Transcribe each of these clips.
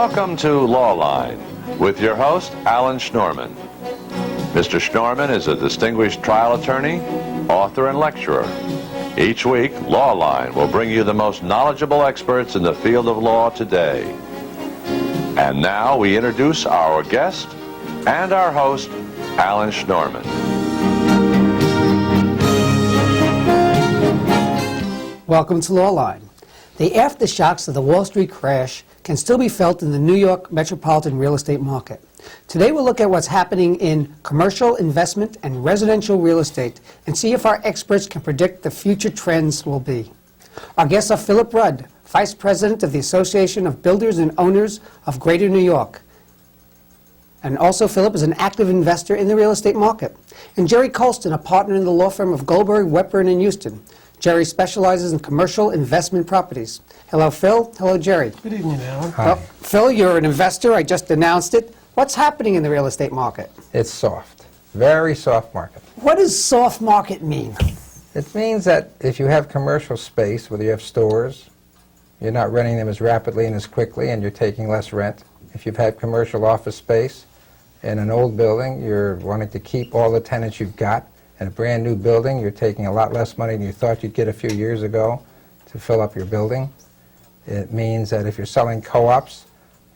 Welcome to Lawline with your host, Alan Schnorman. Mr. Schnorman is a distinguished trial attorney, author, and lecturer. Each week, Lawline will bring you the most knowledgeable experts in the field of law today. And now we introduce our guest and our host, Alan Schnorman. Welcome to Lawline. The aftershocks of the Wall Street crash can still be felt in the New York metropolitan real estate market. Today we'll look at what's happening in commercial, investment, and residential real estate and see if our experts can predict the future trends will be. Our guests are Philip Rudd, Vice President of the Association of Builders and Owners of Greater New York. And also Philip is an active investor in the real estate market. And Jerry Colston, a partner in the law firm of Goldberg, Wepburn in Houston. Jerry specializes in commercial investment properties. Hello, Phil. Hello, Jerry. Good evening, Alan. Hi. Well, Phil, you're an investor. I just announced it. What's happening in the real estate market? It's soft. Very soft market. What does soft market mean? It means that if you have commercial space, whether you have stores, you're not renting them as rapidly and as quickly, and you're taking less rent. If you've had commercial office space in an old building, you're wanting to keep all the tenants you've got. In a brand new building, you're taking a lot less money than you thought you'd get a few years ago to fill up your building. It means that if you're selling co-ops,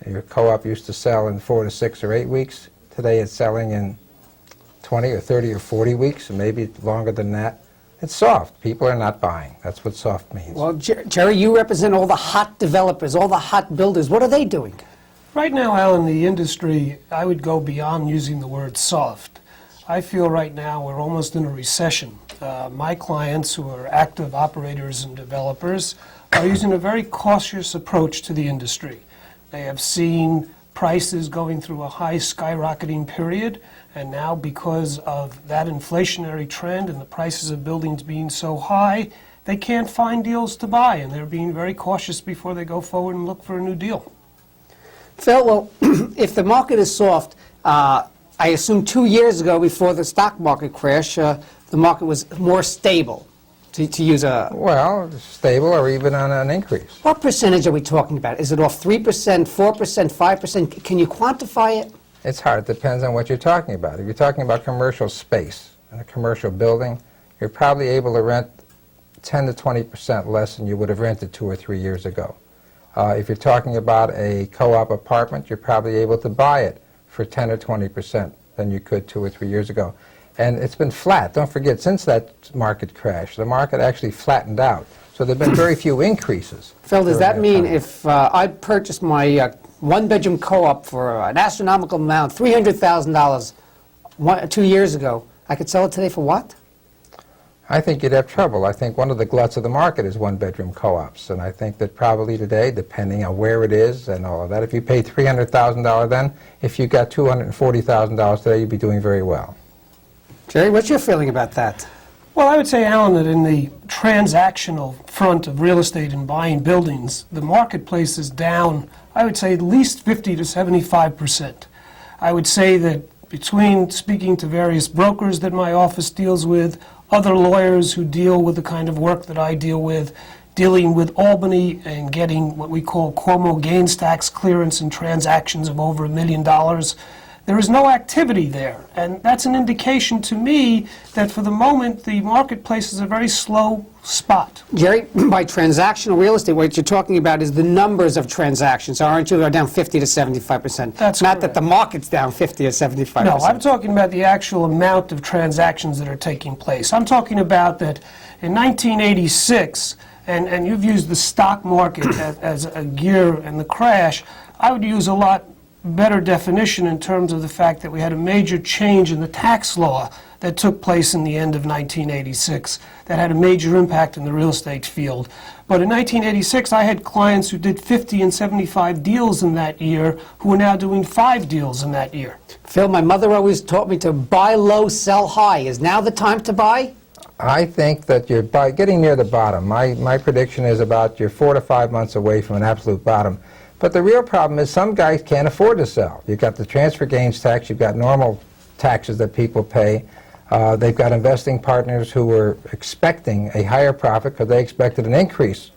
your co-op used to sell in 4 to 6 or 8 weeks. Today it's selling in 20 or 30 or 40 weeks, and maybe longer than that. It's soft. People are not buying. That's what soft means. Well, Jerry, you represent all the hot developers, all the hot builders. What are they doing? Right now, Alan, the industry, I would go beyond using the word soft. I feel right now we're almost in a recession. My clients, who are active operators and developers, are using a very cautious approach to the industry. They have seen prices going through a high skyrocketing period, and now because of that inflationary trend and the prices of buildings being so high, they can't find deals to buy, and they're being very cautious before they go forward and look for a new deal. Phil, well, if the market is soft, I assume 2 years ago, before the stock market crash, the market was more stable, to use a... Well, stable or even on an increase. What percentage are we talking about? Is it off 3%, 4%, 5%? Can you quantify it? It's hard. It depends on what you're talking about. If you're talking about commercial space in a commercial building, you're probably able to rent 10 to 20% less than you would have rented 2 or 3 years ago. If you're talking about a co-op apartment, you're probably able to buy it for 10 or 20% than you could 2 or 3 years ago. And it's been flat. Don't forget, since that market crash, the market actually flattened out. So there have been very few increases. Phil, does that mean if I purchased my one-bedroom co-op for an astronomical amount, $300,000 2 years ago, I could sell it today for what? I think you'd have trouble. I think one of the gluts of the market is one-bedroom co-ops, and I think that probably today, depending on where it is and all of that, if you paid $300,000 then, if you got $240,000 today, you'd be doing very well. Jerry, what's your feeling about that? Well, I would say, Alan, that in the transactional front of real estate and buying buildings, the marketplace is down, I would say, at least 50 to 75%. I would say that between speaking to various brokers that my office deals with, other lawyers who deal with the kind of work that I deal with, dealing with Albany and getting what we call Cuomo gains tax clearance in transactions of over $1 million, there is no activity there. And that's an indication to me that for the moment the marketplace is a very slow spot. Jerry, by transactional real estate, what you're talking about is the numbers of transactions, aren't you? Are down 50 to 75%. That's not correct. That the market's down 50 or 75%. No, I'm talking about the actual amount of transactions that are taking place. I'm talking about that in 1986, and you've used the stock market as a gear and the crash, I would use a lot better definition in terms of the fact that we had a major change in the tax law that took place in the end of 1986 that had a major impact in the real estate field. But in 1986, I had clients who did 50 and 75 deals in that year who are now doing 5 deals in that year. Phil, my mother always taught me to buy low, sell high. Is now the time to buy? I think that you're getting near the bottom. My prediction is about you're 4 to 5 months away from an absolute bottom. But the real problem is some guys can't afford to sell. You've got the transfer gains tax, you've got normal taxes that people pay. They've got investing partners who were expecting a higher profit because they expected an increase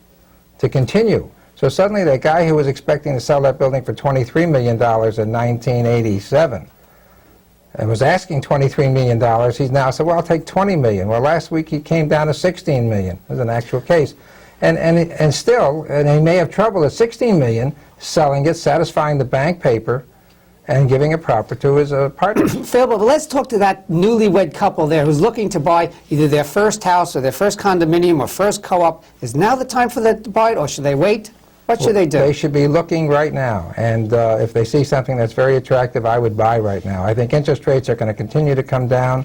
to continue. So So suddenly that guy who was expecting to sell that building for $23 million in 1987 and was asking $23 million, he's now said, well, I'll take $20 million. Well, last week he came down to $16 million. There's an actual case. And still, and he may have trouble at $16 million selling it, satisfying the bank paper, and giving a profit to his partners. Phil, but let's talk to that newlywed couple there who's looking to buy either their first house or their first condominium or first co-op. Is now the time for them to buy it, or should they wait? What should they do? They should be looking right now, and if they see something that's very attractive, I would buy right now. I think interest rates are going to continue to come down,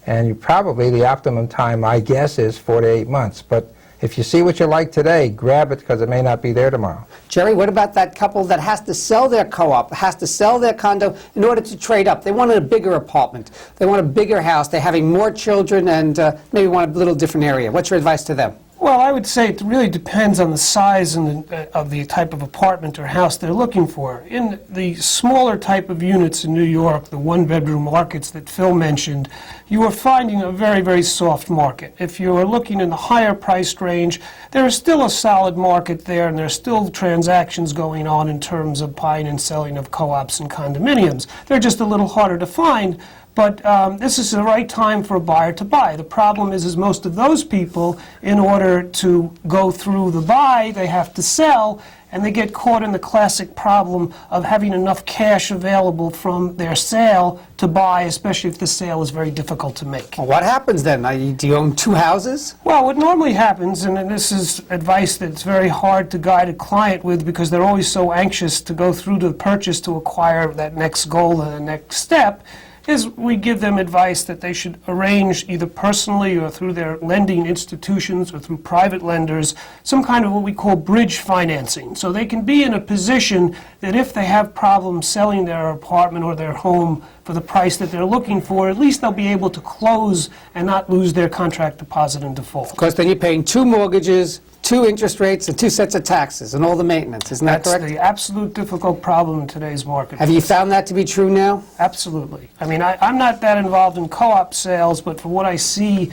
and probably the optimum time, my guess, is 4 to 8 months. But if you see what you like today, grab it because it may not be there tomorrow. Jerry, what about that couple that has to sell their co-op, has to sell their condo in order to trade up? They wanted a bigger apartment. They want a bigger house. They're having more children and maybe want a little different area. What's your advice to them? Well, I would say it really depends on the size and of the type of apartment or house they're looking for. In the smaller type of units in New York, the one-bedroom markets that Phil mentioned, you are finding a very, very soft market. If you are looking in the higher priced range, there is still a solid market there, and there are still transactions going on in terms of buying and selling of co-ops and condominiums. They're just a little harder to find. But this is the right time for a buyer to buy. The problem is most of those people, in order to go through the buy, they have to sell, and they get caught in the classic problem of having enough cash available from their sale to buy, especially if the sale is very difficult to make. Well, what happens then? Do you own 2 houses? Well, what normally happens, and this is advice that's very hard to guide a client with because they're always so anxious to go through to the purchase to acquire that next goal and the next step, is we give them advice that they should arrange either personally or through their lending institutions or through private lenders some kind of what we call bridge financing. So they can be in a position that if they have problems selling their apartment or their home for the price that they're looking for, at least they'll be able to close and not lose their contract deposit in default. Because then you're paying 2 mortgages, 2 interest rates, and 2 sets of taxes, and all the maintenance. Isn't that correct? That's the absolute difficult problem in today's market. Have you found that to be true now? Absolutely. I mean, I'm not that involved in co-op sales, but from what I see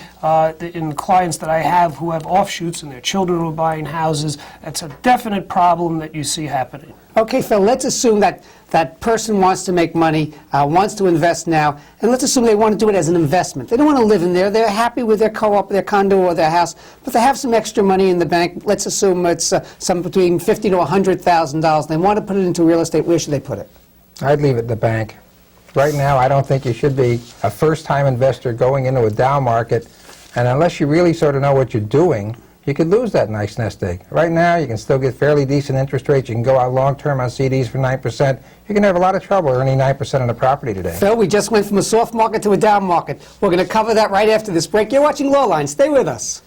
in the clients that I have who have offshoots and their children who are buying houses, that's a definite problem that you see happening. Okay, Phil, let's assume that that person wants to make money, wants to invest now, and let's assume they want to do it as an investment. They don't want to live in there. They're happy with their co-op, their condo, or their house, but they have some extra money in the bank. Let's assume it's some between $50,000 to $100,000. They want to put it into real estate. Where should they put it? I'd leave it in the bank. Right now, I don't think you should be a first-time investor going into a Dow market, and unless you really sort of know what you're doing, you could lose that nice nest egg. Right now, you can still get fairly decent interest rates. You can go out long-term on CDs for 9%. You can have a lot of trouble earning 9% on a property today. Phil, we just went from a soft market to a down market. We're going to cover that right after this break. You're watching Lawline. Stay with us.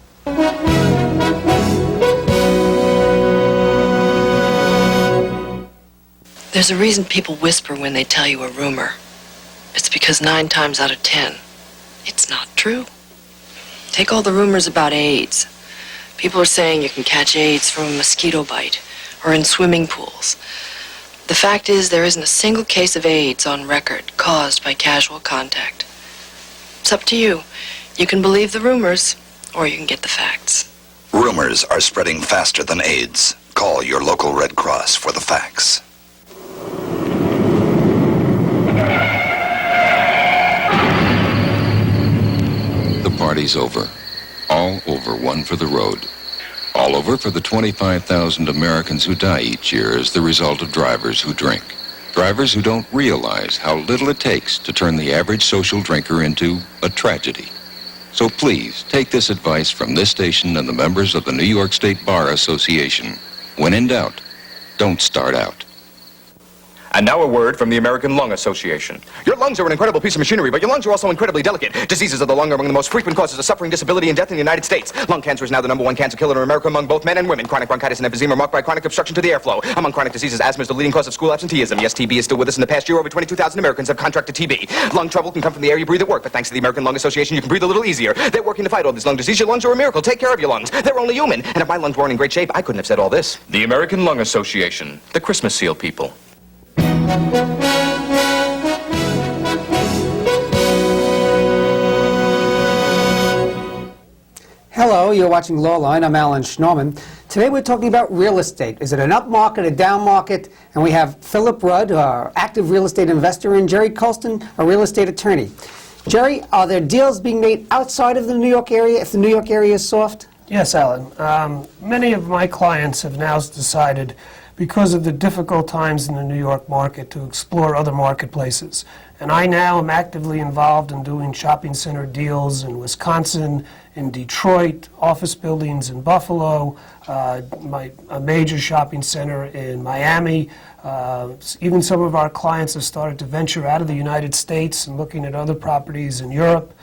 There's a reason people whisper when they tell you a rumor. It's because 9 times out of 10, it's not true. Take all the rumors about AIDS. People are saying you can catch AIDS from a mosquito bite or in swimming pools. The fact is there isn't a single case of AIDS on record caused by casual contact. It's up to you. You can believe the rumors or you can get the facts. Rumors are spreading faster than AIDS. Call your local Red Cross for the facts. The party's over. All over one for the road. All over for the 25,000 Americans who die each year as the result of drivers who drink. Drivers who don't realize how little it takes to turn the average social drinker into a tragedy. So please, take this advice from this station and the members of the New York State Bar Association. When in doubt, don't start out. And now a word from the American Lung Association. Your lungs are an incredible piece of machinery, but your lungs are also incredibly delicate. Diseases of the lung are among the most frequent causes of suffering, disability, and death in the United States. Lung cancer is now the #1 cancer killer in America among both men and women. Chronic bronchitis and emphysema are marked by chronic obstruction to the airflow. Among chronic diseases, asthma is the leading cause of school absenteeism. Yes, TB is still with us. In the past year, over 22,000 Americans have contracted TB. Lung trouble can come from the air you breathe at work, but thanks to the American Lung Association, you can breathe a little easier. They're working to fight all this lung disease. Your lungs are a miracle. Take care of your lungs. They're only human. And if my lungs weren't in great shape, I couldn't have said all this. The American Lung Association. The Christmas seal people. Hello, you're watching Lawline. I'm Alan Schnorman. Today we're talking about real estate. Is it an up market, a down market? And we have Philip Rudd, our active real estate investor, and Jerry Colston, a real estate attorney. Jerry, are there deals being made outside of the New York area if the New York area is soft? Yes, Alan. Many of my clients have now decided, because of the difficult times in the New York market, to explore other marketplaces. And I now am actively involved in doing shopping center deals in Wisconsin, in Detroit, office buildings in Buffalo, a major shopping center in Miami. Even some of our clients have started to venture out of the United States and looking at other properties in Europe.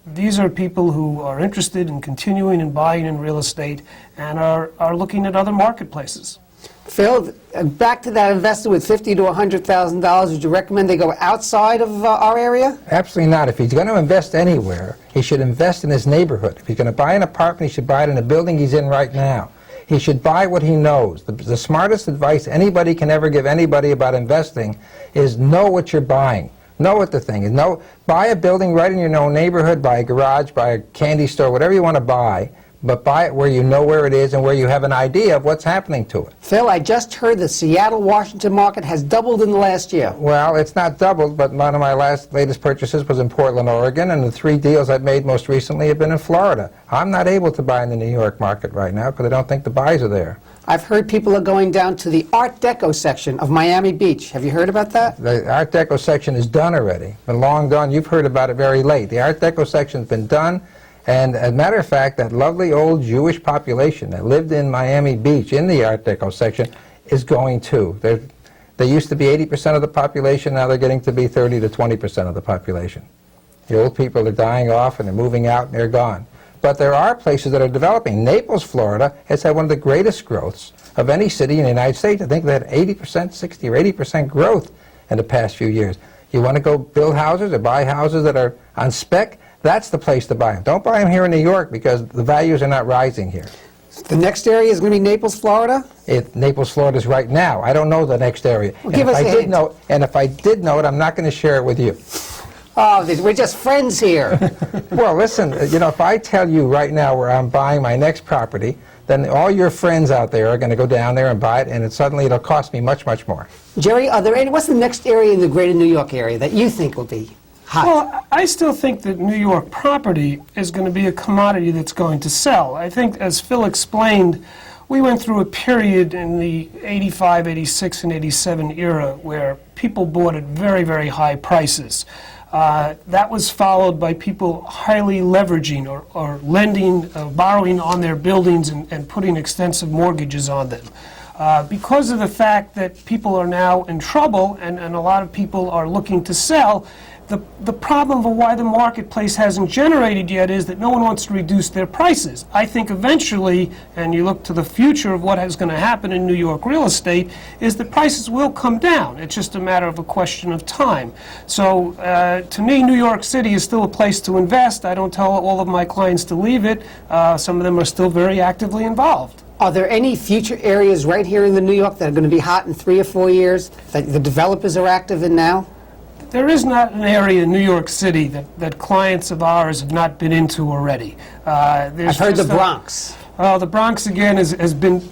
These are people who are interested in continuing and buying in real estate and are looking at other marketplaces. Phil, back to that investor with $50,000 to $100,000, would you recommend they go outside of our area? Absolutely not. If he's going to invest anywhere, he should invest in his neighborhood. If he's going to buy an apartment, he should buy it in the building he's in right now. He should buy what he knows. The smartest advice anybody can ever give anybody about investing is know what you're buying. Know what the thing is. Buy a building right in your own neighborhood, buy a garage, buy a candy store, whatever you want to buy, but buy it where you know where it is and where you have an idea of what's happening to it. Phil, I just heard the Seattle, Washington market has doubled in the last year. Well, it's not doubled, but one of my latest purchases was in Portland, Oregon, and the 3 deals I've made most recently have been in Florida. I'm not able to buy in the New York market right now because I don't think the buys are there. I've heard people are going down to the Art Deco section of Miami Beach. Have you heard about that? The Art Deco section is done already. Been long done. You've heard about it very late. The Art Deco section's been done. And as a matter of fact, that lovely old Jewish population that lived in Miami Beach in the Art Deco section is going too. They used to be 80% of the population, now they're getting to be 30 to 20% of the population. The old people are dying off and they're moving out and they're gone. But there are places that are developing. Naples, Florida has had one of the greatest growths of any city in the United States. I think they had 80%, 60 or 80% growth in the past few years. You want to go build houses or buy houses that are on spec? That's the place to buy them. Don't buy them here in New York because the values are not rising here. The next area is going to be Naples, Florida? Naples, Florida is right now. I don't know the next area. Well, give us a hint. And if I did know it, I'm not going to share it with you. Oh, we're just friends here. Well, listen, if I tell you right now where I'm buying my next property, then all your friends out there are going to go down there and buy it, and suddenly it'll cost me much, much more. Jerry, what's the next area in the greater New York area that you think will be hot? Well, I still think that New York property is going to be a commodity that's going to sell. I think, as Phil explained, we went through a period in the 85, 86, and 87 era where people bought at very, very high prices. That was followed by people highly leveraging or lending, borrowing on their buildings and putting extensive mortgages on them. Because of the fact that people are now in trouble and a lot of people are looking to sell, the problem of why the marketplace hasn't generated yet is that no one wants to reduce their prices. I think eventually, and you look to the future of what is going to happen in New York real estate, is that prices will come down. It's just a matter of a question of time. So to me, New York City is still a place to invest. I don't tell all of my clients to leave it. Some of them are still very actively involved. Are there any future areas right here in New York that are going to be hot in 3 or 4 years that the developers are active in now? There is not an area in New York City that clients of ours have not been into already. I've heard the Bronx. Well, the Bronx, again, has been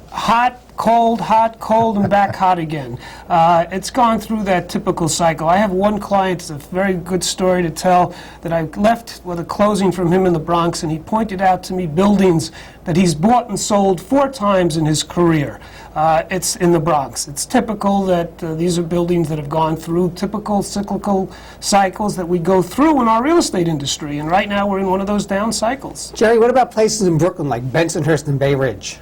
hot, cold, and back hot again. It's gone through that typical cycle. I have one client, it's a very good story to tell, that I left with a closing from him in the Bronx, and he pointed out to me buildings that he's bought and sold 4 times in his career. It's in the Bronx. It's typical that these are buildings that have gone through typical cyclical cycles that we go through in our real estate industry, and right now we're in one of those down cycles. Jerry, what about places in Brooklyn like Bensonhurst and Bay Ridge?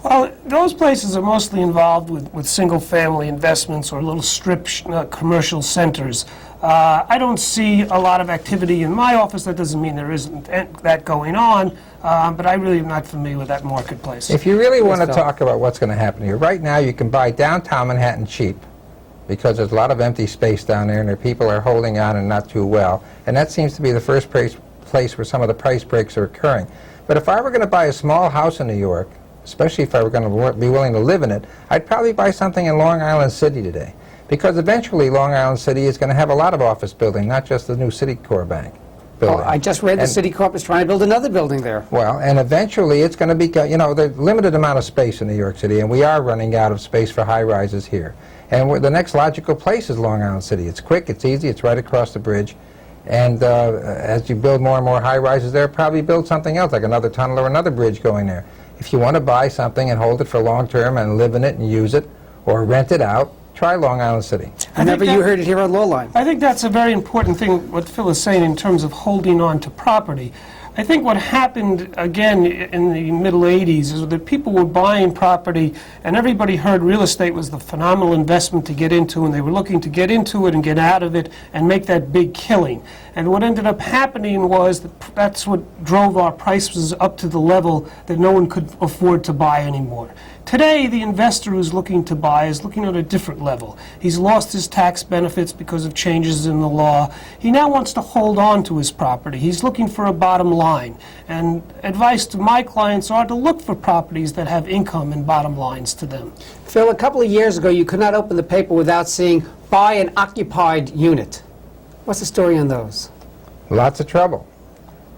Well, those places are mostly involved with single-family investments or little strip commercial centers. I don't see a lot of activity in my office. That doesn't mean there isn't that going on, but I really am not familiar with that marketplace. If you really want to talk about what's going to happen here, right now you can buy downtown Manhattan cheap because there's a lot of empty space down there and the people are holding on and not too well. And that seems to be the first place where some of the price breaks are occurring. But if I were going to buy a small house in New York, especially if I were going to be willing to live in it, I'd probably buy something in Long Island City today. Because eventually Long Island City is going to have a lot of office building, not just the new Citicorp Bank. building. I just read the And- City Corp is trying to build another building there. Well, and eventually it's going to be, there's limited amount of space in New York City, and we are running out of space for high-rises here. And the next logical place is Long Island City. It's quick, it's easy, it's right across the bridge. And as you build more and more high-rises there, probably build something else, like another tunnel or another bridge going there. If you want to buy something and hold it for long-term and live in it and use it, or rent it out, try Long Island City. Whenever you heard it here on Lawline. I think that's a very important thing, what Phil is saying in terms of holding on to property. I think what happened, again, in the middle 80s is that people were buying property, and everybody heard real estate was the phenomenal investment to get into, and they were looking to get into it and get out of it and make that big killing. And what ended up happening was that's what drove our prices up to the level that no one could afford to buy anymore. Today, the investor who's looking to buy is looking at a different level. He's lost his tax benefits because of changes in the law. He now wants to hold on to his property. He's looking for a bottom line. And advice to my clients are to look for properties that have income and bottom lines to them. Phil, a couple of years ago, you could not open the paper without seeing buy an occupied unit. What's the story on those? Lots of trouble.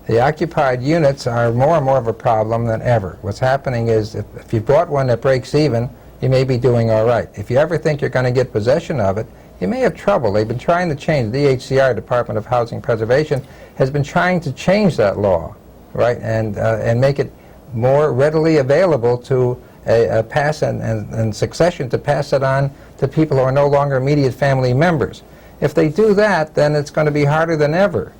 The occupied units are more and more of a problem than ever. What's happening is if you bought one that breaks even, you may be doing all right. If you ever think you're going to get possession of it, you may have trouble. They've been trying to change. The DHCR, Department of Housing Preservation, has been trying to change that law, right, and make it more readily available to a pass and succession to pass it on to people who are no longer immediate family members. If they do that, then it's going to be harder than ever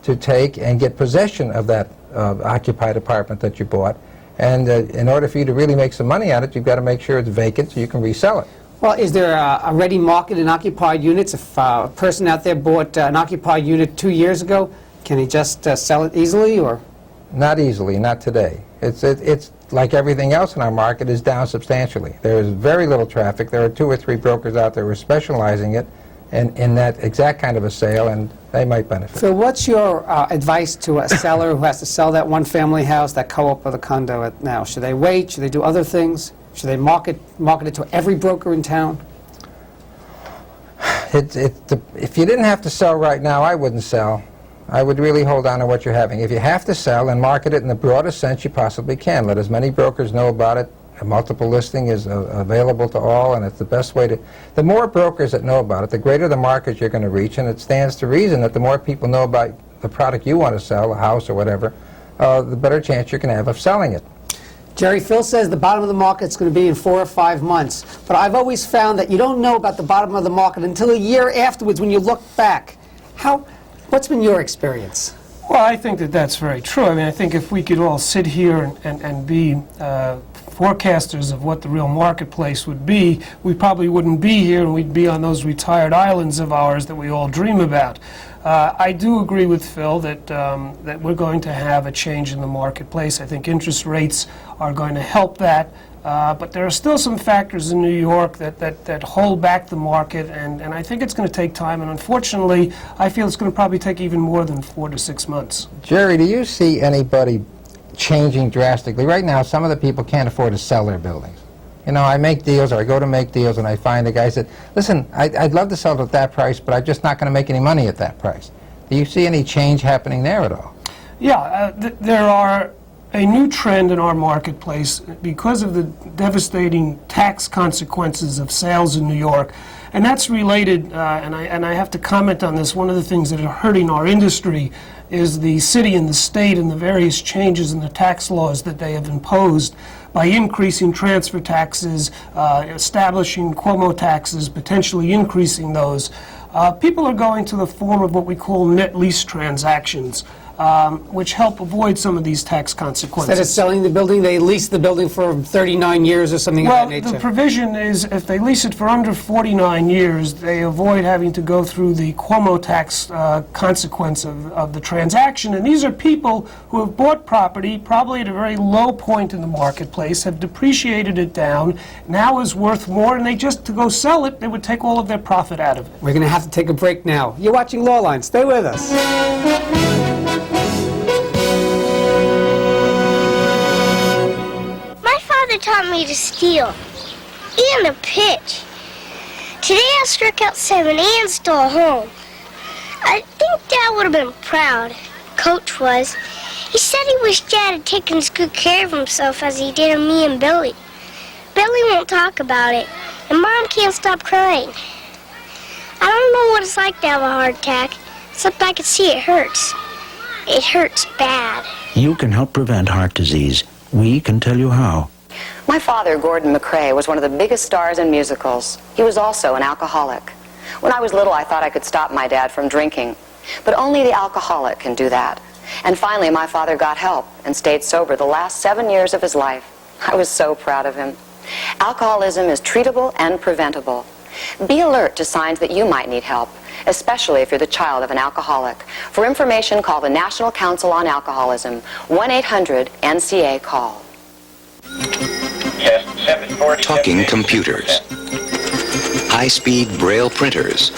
to take and get possession of that occupied apartment that you bought. And in order for you to really make some money on it, you've got to make sure it's vacant so you can resell it. Well, is there a ready market in occupied units? If a person out there bought an occupied unit 2 years ago, can he just sell it easily, or? Not easily, not today. It's like everything else in our market is down substantially. There is very little traffic. There are 2 or 3 brokers out there who are specializing it in that exact kind of a sale, and they might benefit. So what's your advice to a seller who has to sell that one-family house, that co-op or the condo now? Should they wait? Should they do other things? Should they market it to every broker in town? If you didn't have to sell right now, I wouldn't sell. I would really hold on to what you're having. If you have to sell, and market it in the broadest sense you possibly can. Let as many brokers know about it. A multiple listing is available to all, and it's the best way to... The more brokers that know about it, the greater the market you're going to reach, and it stands to reason that the more people know about the product you want to sell, a house or whatever, the better chance you're going to have of selling it. Jerry, Phil says the bottom of the market's going to be in 4 or 5 months, but I've always found that you don't know about the bottom of the market until a year afterwards when you look back. What's been your experience? Well, I think that that's very true. I mean, I think if we could all sit here and be forecasters of what the real marketplace would be, we probably wouldn't be here, and we'd be on those retired islands of ours that we all dream about. I do agree with Phil that we're going to have a change in the marketplace. I think interest rates are going to help that. But there are still some factors in New York that hold back the market, and I think it's going to take time, and unfortunately, I feel it's going to probably take even more than 4 to 6 months. Jerry, do you see anybody changing drastically? Right now, some of the people can't afford to sell their buildings. You know, I make deals, or I go to make deals, and I find the guy said, listen, I'd love to sell it at that price, but I'm just not going to make any money at that price. Do you see any change happening there at all? Yeah, there are a new trend in our marketplace because of the devastating tax consequences of sales in New York. And that's related, and I have to comment on this, one of the things that are hurting our industry is the city and the state and the various changes in the tax laws that they have imposed by increasing transfer taxes, establishing Cuomo taxes, potentially increasing those. People are going to the form of what we call net lease transactions, which help avoid some of these tax consequences. Instead of selling the building, they lease the building for 39 years or something of that nature. Well, the provision is if they lease it for under 49 years, they avoid having to go through the Cuomo tax consequence of the transaction. And these are people who have bought property probably at a very low point in the marketplace, have depreciated it down, now is worth more, and they just, to go sell it, they would take all of their profit out of it. We're going to have to take a break now. You're watching Lawline. Stay with us. Father taught me to steal and to pitch. Today I struck out 7 and stole home. I think Dad would have been proud. coach was. He said he wished Dad had taken as good care of himself as he did of me and Billy. Billy won't talk about it, and Mom can't stop crying. I don't know what it's like to have a heart attack, except I can see it hurts. It hurts bad. You can help prevent heart disease. We can tell you how. My father, Gordon McRae, was one of the biggest stars in musicals. He was also an alcoholic. When I was little, I thought I could stop my dad from drinking. But only the alcoholic can do that. And finally, my father got help and stayed sober the last 7 years of his life. I was so proud of him. Alcoholism is treatable and preventable. Be alert to signs that you might need help, especially if you're the child of an alcoholic. For information, call the National Council on Alcoholism, 1-800-NCA-CALL. Talking computers. High-speed Braille printers.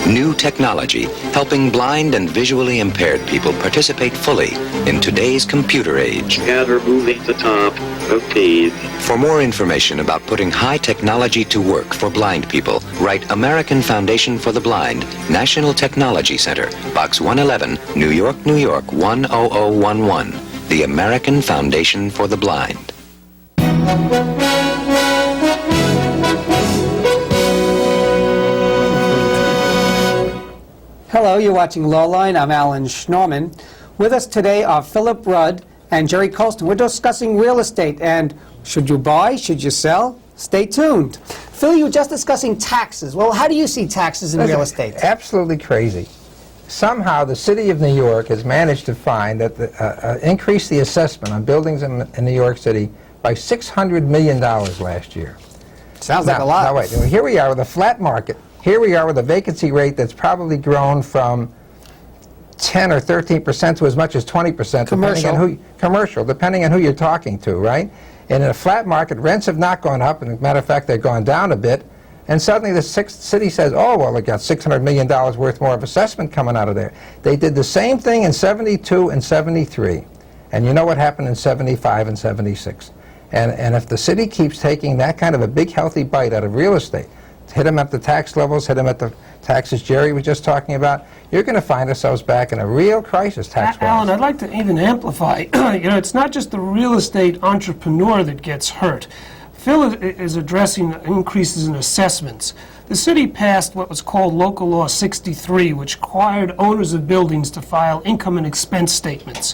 New technology helping blind and visually impaired people participate fully in today's computer age. And removing the top. Okay. For more information about putting high technology to work for blind people, write American Foundation for the Blind, National Technology Center, Box 111, New York, New York 10011. The American Foundation for the Blind. Hello, you're watching Lawline. I'm Alan Schnorman. With us today are Philip Rudd and Jerry Colston. We're discussing real estate and should you buy, should you sell? Stay tuned. Phil, you were just discussing taxes. Well, how do you see taxes in real estate? Absolutely crazy. Somehow the city of New York has managed to find that increase the assessment on buildings in New York City by $600 million last year. Sounds like a lot. Now wait, here we are with a flat market. Here we are with a vacancy rate that's probably grown from 10 or 13% to as much as 20%, depending on who you're talking to, right? And in a flat market, rents have not gone up, and as a matter of fact, they've gone down a bit. And suddenly the city says, oh, well, it got $600 million worth more of assessment coming out of there. They did the same thing in 72 and 73. And you know what happened in 75 and 76. And if the city keeps taking that kind of a big, healthy bite out of real estate, hit them at the tax levels, hit them at the taxes Jerry was just talking about, you're going to find ourselves back in a real crisis tax-wise. Alan, I'd like to even amplify. It's not just the real estate entrepreneur that gets hurt. Phil is addressing increases in assessments. The city passed what was called Local Law 63, which required owners of buildings to file income and expense statements.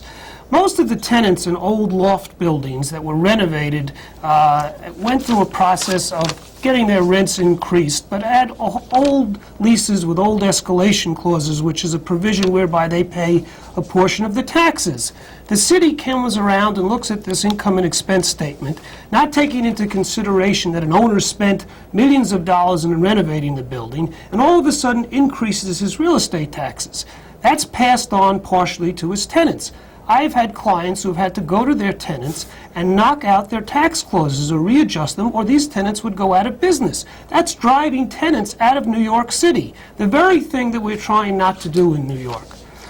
Most of the tenants in old loft buildings that were renovated went through a process of getting their rents increased, but had old leases with old escalation clauses, which is a provision whereby they pay a portion of the taxes. The city comes around and looks at this income and expense statement, not taking into consideration that an owner spent millions of dollars in renovating the building, and all of a sudden increases his real estate taxes. That's passed on partially to his tenants. I've had clients who've had to go to their tenants and knock out their tax clauses or readjust them, or these tenants would go out of business. That's driving tenants out of New York City, the very thing that we're trying not to do in New York.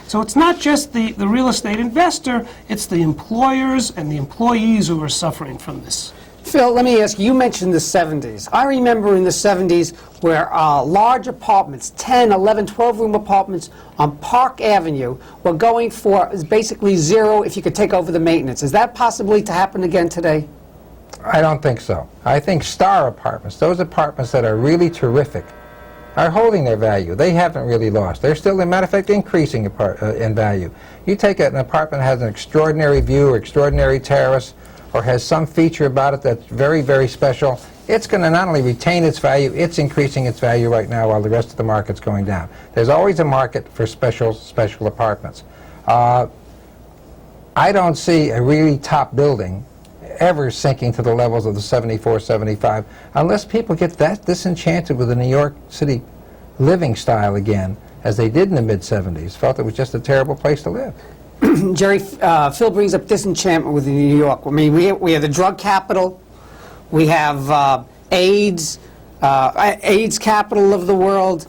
So it's not just the real estate investor, it's the employers and the employees who are suffering from this. Phil, let me ask you, you mentioned the 70s. I remember in the 70s where large apartments, 10, 11, 12-room apartments on Park Avenue were going for basically zero if you could take over the maintenance. Is that possibly to happen again today? I don't think so. I think star apartments, those apartments that are really terrific, are holding their value. They haven't really lost. They're still, as a matter of fact, increasing in value. You take an apartment that has an extraordinary view or extraordinary terrace, or has some feature about it that's very, very special, it's going to not only retain its value, it's increasing its value right now while the rest of the market's going down. There's always a market for special apartments. I don't see a really top building ever sinking to the levels of the 74, 75, unless people get that disenchanted with the New York City living style again, as they did in the mid-70s, felt it was just a terrible place to live. Jerry, Phil brings up disenchantment with New York. I mean, we have the drug capital, we have AIDS capital of the world,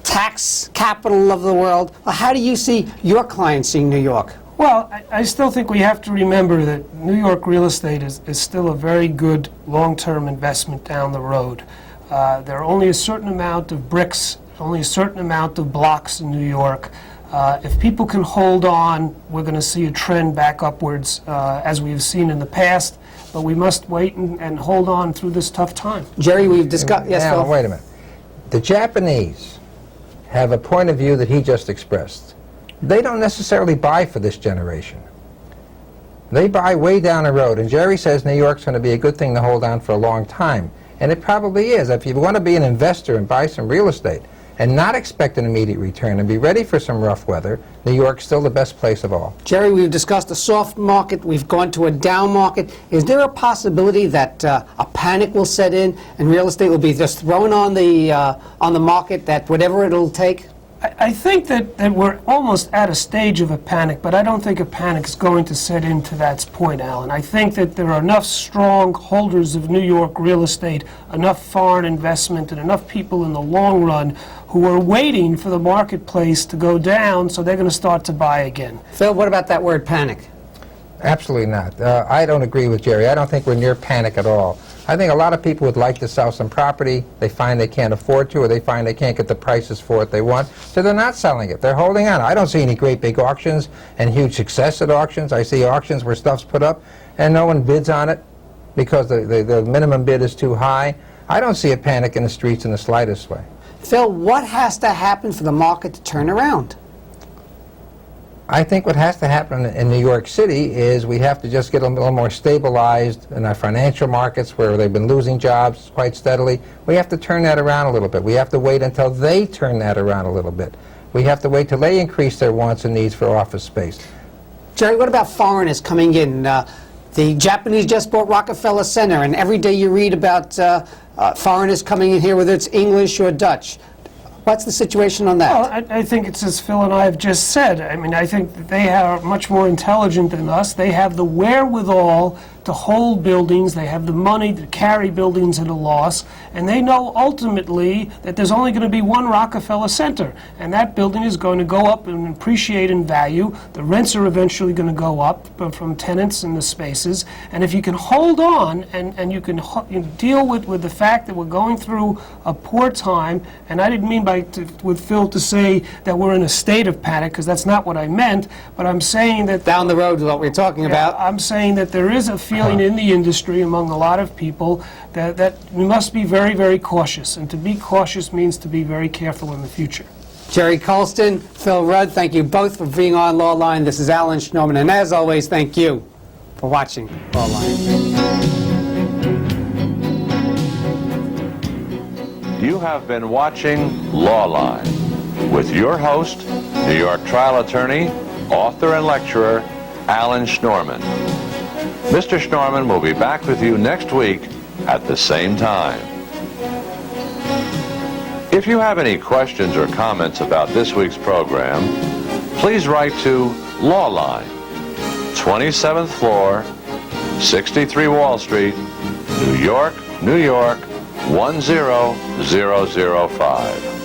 tax capital of the world. How do you see your clients seeing New York? Well, I still think we have to remember that New York real estate is still a very good long-term investment down the road. There are only a certain amount of bricks, only a certain amount of blocks in New York. If people can hold on, we're going to see a trend back upwards as we've seen in the past, but we must wait and hold on through this tough time. Jerry, we've discussed... Yes, Now, Phil? wait a minute. The Japanese have a point of view that he just expressed. They don't necessarily buy for this generation. They buy way down the road, and Jerry says New York's going to be a good thing to hold on for a long time, and it probably is. If you want to be an investor and buy some real estate and not expect an immediate return and be ready for some rough weather, New York's still the best place of all. Jerry, we've discussed a soft market. We've gone to a down market. Is there a possibility that a panic will set in and real estate will be just thrown on the market, that whatever it'll take? I think that we're almost at a stage of a panic, but I don't think a panic is going to set into that point, Alan. I think that there are enough strong holders of New York real estate, enough foreign investment, and enough people in the long run who are waiting for the marketplace to go down, so they're going to start to buy again. Phil, what about that word panic? Absolutely not. I don't agree with Jerry. I don't think we're near panic at all. I think a lot of people would like to sell some property. They find they can't afford to, or they find they can't get the prices for what they want, so they're not selling it. They're holding on. I don't see any great big auctions and huge success at auctions. I see auctions where stuff's put up and no one bids on it because the minimum bid is too high. I don't see a panic in the streets in the slightest way. Phil, what has to happen for the market to turn around? I think what has to happen in New York City is we have to just get a little more stabilized in our financial markets where they've been losing jobs quite steadily. We have to turn that around a little bit. We have to wait until they turn that around a little bit. We have to wait till they increase their wants and needs for office space. Jerry, what about foreigners coming in? The Japanese just bought Rockefeller Center, and every day you read about foreigners coming in here, whether it's English or Dutch. What's the situation on that? Well, I think it's as Phil and I have just said. I mean, I think that they are much more intelligent than us. They have the wherewithal to hold buildings. They have the money to carry buildings at a loss. And they know ultimately that there's only going to be one Rockefeller Center. And that building is going to go up and appreciate in value. The rents are eventually going to go up from tenants in the spaces. And if you can hold on and you can deal with the fact that we're going through a poor time, and I didn't mean with Phil to say that we're in a state of panic, because that's not what I meant, but I'm saying that... Down the road is what we're talking about. I'm saying that there is a feeling in the industry among a lot of people that we must be very, very cautious, and to be cautious means to be very careful in the future. Jerry Colston, Phil Rudd, thank you both for being on Law Line. This is Alan Schnorman, and as always, thank you for watching Law Line. You have been watching Law Line with your host, New York trial attorney, author and lecturer, Alan Schnorman. Mr. Schnorman will be back with you next week at the same time. If you have any questions or comments about this week's program, please write to Law Line, 27th floor, 63 Wall Street, New York, New York, 10005.